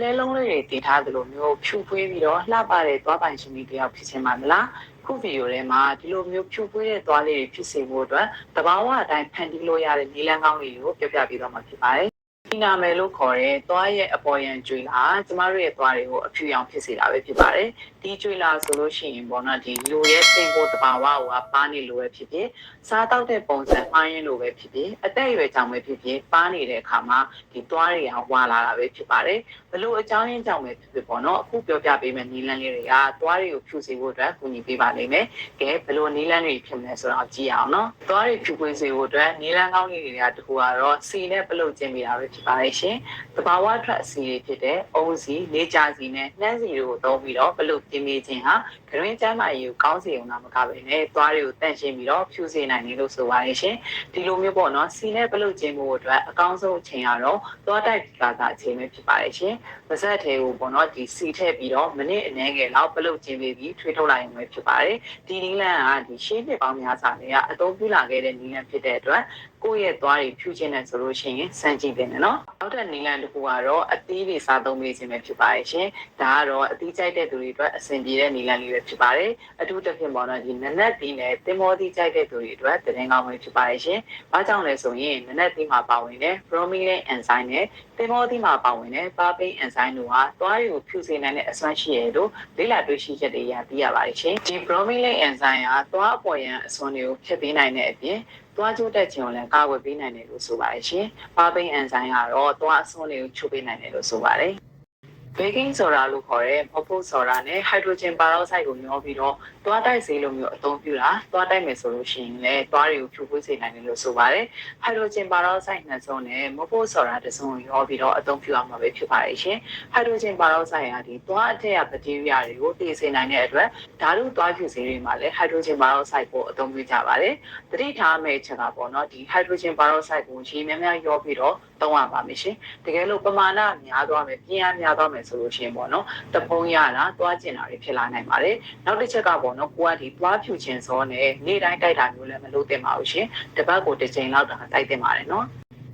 လဲလုံးလေးတွေတည်ထားသလိုမျိုးဖြူဖွေးပြီးတော့လှပတဲ့သွားပိုင်ရှင်တွေတယောက်ဖြစ်ချင်ပါမလားခုဗီဒီယိုထဲမှာဒီလိုမျိုးဖြူဖွေးတဲ့သွားလေးတွေဖြစ်စေဖို့အတွက်တဘာဝအတိုင်းဖန်တီးလို့ရတဲ့နည်းလမ်းကောင်းလေးတွေကိုပြောပြပေးတော့မှာဖြစ်ပါတယ်ဒီနာမည်လို့ခေါ်တဲ့သွားရဲ့အပေါ်ယံကျွေးလာကျမတို့ရဲ့သွားတွေကိုအဖြူရောင်ဖြစ်စေတာပဲဖြစ်ပါတယ်ဒီကျွေးလာဆိုလို့ရှိရင်ပေါ့နော်ဒီလူရဲ့သင်ဖို့တဘာဝကိုပါနေလို့ပဲဖြစ်ဖြစ်စားတောက်တဲ့ပုံစံမှားရင်းလို့ပဲဖြစ်ဖြစ်အသက်အရွယ်ကြောင့်ပဲဖြစ်ဖြစ်ပါနေတဲ့အခါမှာဒီသွားတွေကဝါလာတာပဲဖြစ်ပါတယ်ဘလို့အကြောင်းရင်းကြောင့်ပဲဖြစ်ဖြစ်ပေါ့နော်အခုပြောပြပေးမယ့်နည်းလမ်းလေးတွေကသွားတွေကိုဖြူစေဖို့အတွက်ကူညီပေးပါလိမ့်မယ်ကဲဘလို့နည်းလမ်းတွေဖြစ်မလဲဆိုတော့ကြည့်အောင်နော်သွားတွေဖြူပွေးစေဖို့အတွက်နည်းလမ်းကောင်းလေးတွေကတခုကတော့စီနဲ့ပလုတ်ကျင်းပေးတာပဲဖြစ်ပါတယ်ရှင်တဘာဝထွက်အစီတွေဖြစ်တဲ့အုံးစီနေကြစီနဲ့နှမ်းစီတို့ကိုသုံးပြီးတော့ပလုတ်ကျင်းပေးခြင်းဟာဂရင်းကျမ်းမာရေးကိုကောင်းစေုံသာမကပဲနဲ့သွားတွေကိုတန့်ရှင်းပြီးတော့ဖြူစေနိုင်တယ်လို့ဆိုပါတယ်ရှင်ဒီလိုမျိုးပေါ့နော်စီနဲ့ပလုတ်ကျင်းဖို့အတွက်အကောင်းဆုံးအချိန်ကတော့သွားတိုက်ကာသာအချိန်ပဲဖြစ်ပါတယ်ရှင်ပါဇက်ထဲကိုပေါ့နော်ဒီစီထည့်ပြီးတော့မိနစ်အနည်းငယ်လောက်ပလုတ်ကျင်းပေးပြီးထွေးထုတ်လိုက်ရင်ပဲဖြစ်ပါတယ်ဒီနည်းလမ်းကဒီရှင်းနှစ်ပေါင်းများစွာနဲ့အသုံးပြုလာခဲ့တဲ့နည်းလမ်းဖြစ်တဲ့အတွက်ကိုယ့်ရဲ့သွားတွေဖြူခြင်းနဲ့ဆိုလို့ရှိရင်စမ်းကြည့်တယ်နော်နောက်တဲ့နည်းလမ်းတစ်ခုကတော့အသီးတွေစားသုံးပေးခြင်းပဲဖြစ်ပါတယ်ရှင်ဒါကတော့အသီးကြိုက်တဲ့သူတွေအတွက်အဆင်ပြေတဲ့နည်းလမ်းလေးပဲဖြစ်ပါတယ်အထူးသဖြင့်ပေါ့နော်ဒီနနက်သီးနဲ့တင်မောသီးကြိုက်တဲ့သူတွေအတွက်သတင်းကောင်းပဲဖြစ်ပါတယ်ရှင်ဘာကြောင့်လဲဆိုရင်နနက်သီးမှာပါဝင်တဲ့ bromelain enzyme နဲ့တင်မောသီးမှာပါဝင်တဲ့ papain enzyme တို့ဟာသွားတွေကိုဖြူစေနိုင်တဲ့အစွမ်းရှိတယ်လို့လေ့လာတွေ့ရှိချက်တွေရသိရပါတယ်ရှင်ဒီ bromelain enzyme ဟာသွားအပေါ်ယံအစွမ်းတွေကိုဖျက်ပေးနိုင်တဲ့အပြင်သွားကျိုးတက်ခြင်းကိုလည်းကာကွယ်ပေးနိုင်တယ်လို့ဆိုပါတယ်ရှင်။ပါပိန်အန်ဇိုင်းကတော့သွားအစွန်းတွေကိုချုပ်ပေးနိုင်တယ်လို့ဆိုပါတယ်။ baking soda လို့ခေါ်တဲ့မဖို့ဆော်ဒါနဲ့ hydrogen peroxide ကိုညှောပြီးတော့သွားတိုက်စေလိုမျိုးအသုံးပြုတာသွားတိုက်မယ်ဆိုလို့ရှိရင်လည်းသွားတွေကိုဖြူဖွေးစေနိုင်တယ်လို့ဆိုပါတယ်။ hydrogen peroxide နှစ်စုံနဲ့မဖို့ဆော်ဒါတစ်စုံကိုညှောပြီးတော့အသုံးပြုရမှာပဲဖြစ်ပါတယ်ရှင်။ hydrogen peroxide ကဒီသွားအထက်ကဘက်တီးရီးယားတွေကိုတည်စေနိုင်တဲ့အတွက်ဓာတုသွားဖြူစေတွေမှာလည်း hydrogen peroxide ကိုအသုံးပြုကြပါတယ်။တတိထားမယ့်ချက်ကပေါ့နော်ဒီ hydrogen peroxide ကိုရေများများရောပြီးတော့သုံးရပါမယ်ရှင်။တကယ်လို့ပမာဏများသွားမယ်ပြင်းအားများသွားမယ်ဆိုလို့ရှိရင်ပေါ့နော်တပုံးရတာသွားကျင်တာတွေဖြစ်လာနိုင်ပါတယ်နောက်တစ်ချက်ကတော့နော်ကိုကဒီသွားဖြူခြင်းစောနဲ့နေ့တိုင်းတိုက်တာမျိုးလည်းမလုပ်သင့်ပါဘူးရှင်တပတ်ကိုတစ်ချိန်လောက်တိုက်သင့်ပါတယ်နော်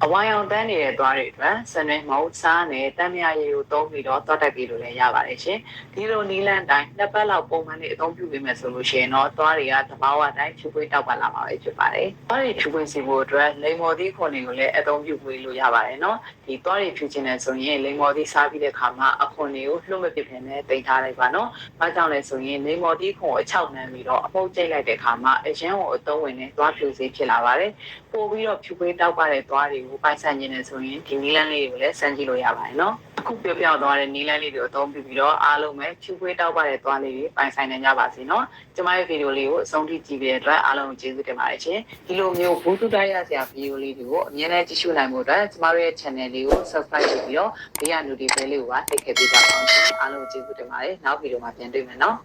အဝိုင်းအောင်တန်းနေတဲ့သွားတွေအတွက်စနွေးမုတ်စားနဲ့တမ်းမြရည်ကိုသုံးပြီးတော့သွားတိုက်ပြီးလို့လည်းရပါတယ်ရှင်ဒီလိုနီးလန်းတိုင်းနှစ်ပတ်လောက်ပုံမှန်လေးအသုံးပြုပေးမယ်ဆိုလို့ရှိရင်တော့သွားတွေကသဘာဝတိုင်းဖြူပွေးတောက်ပါလာမှာပဲဖြစ်ပါတယ်သွားတွေဖြူပွေးစီဖို့အတွက်လိမ္မော်သီးခွန်တွေကိုလည်းအသုံးပြုပေးလို့ရပါတယ်နော်ဒီသွားတွေဖြူခြင်းနဲ့ဆိုရင်လိမ္မော်သီးစားပြီးတဲ့အခါမှာအခွန်တွေကိုလှုပ်မပစ်ခင်နဲ့တင်ထားလိုက်ပါနော်ဘာကြောင့်လဲဆိုရင်လိမ္မော်သီးခွန်ကိုအချောက်နှမ်းပြီးတော့အပုတ်ကျိတ်လိုက်တဲ့အခါမှာအရန်ကိုအသုံးဝင်တဲ့သွားဖြူစေဖြစ်လာပါတယ်ပို့ပြီးတော့ဖြူပွေးတောက်ပါတဲ့သွားတွေကိုပိုင်ဆိုင်ခြင်းနဲ့ဆိုရင်ဒီနီးလန်းလေးကိုလည်းစမ်းကြည့်လို့ရပါတယ်နော်အခုပြောပြသွားတဲ့နီးလန်းလေးတွေကိုအသုံးပြုပြီးတော့အားလုံးပဲဖြူပွေးတောက်ပါတဲ့သွားလေးတွေပိုင်ဆိုင်နိုင်ကြပါစေနော်ကျမရဲ့ဗီဒီယိုလေးကိုအဆုံးထိကြည့်ပြီးတဲ့အတွက်အားလုံးကိုကျေးဇူးတင်ပါတယ်ရှင်ဒီလိုမျိုးဘူးတူတိုက်ရစရာဗီဒီယိုလေးတွေကိုအမြဲတမ်းကြည့်ရှုနိုင်ဖို့အတွက်ကျမတို့ရဲ့ channel လေးကို subscribe လုပ်ပြီးတော့ဘေးက notification လေးကိုပါနှိပ်ခဲ့ပေးကြပါအောင်ရှင်အားလုံးကိုကျေးဇူးတင်ပါတယ်နောက်ဗီဒီယိုမှာပြန်တွေ့မယ်နော်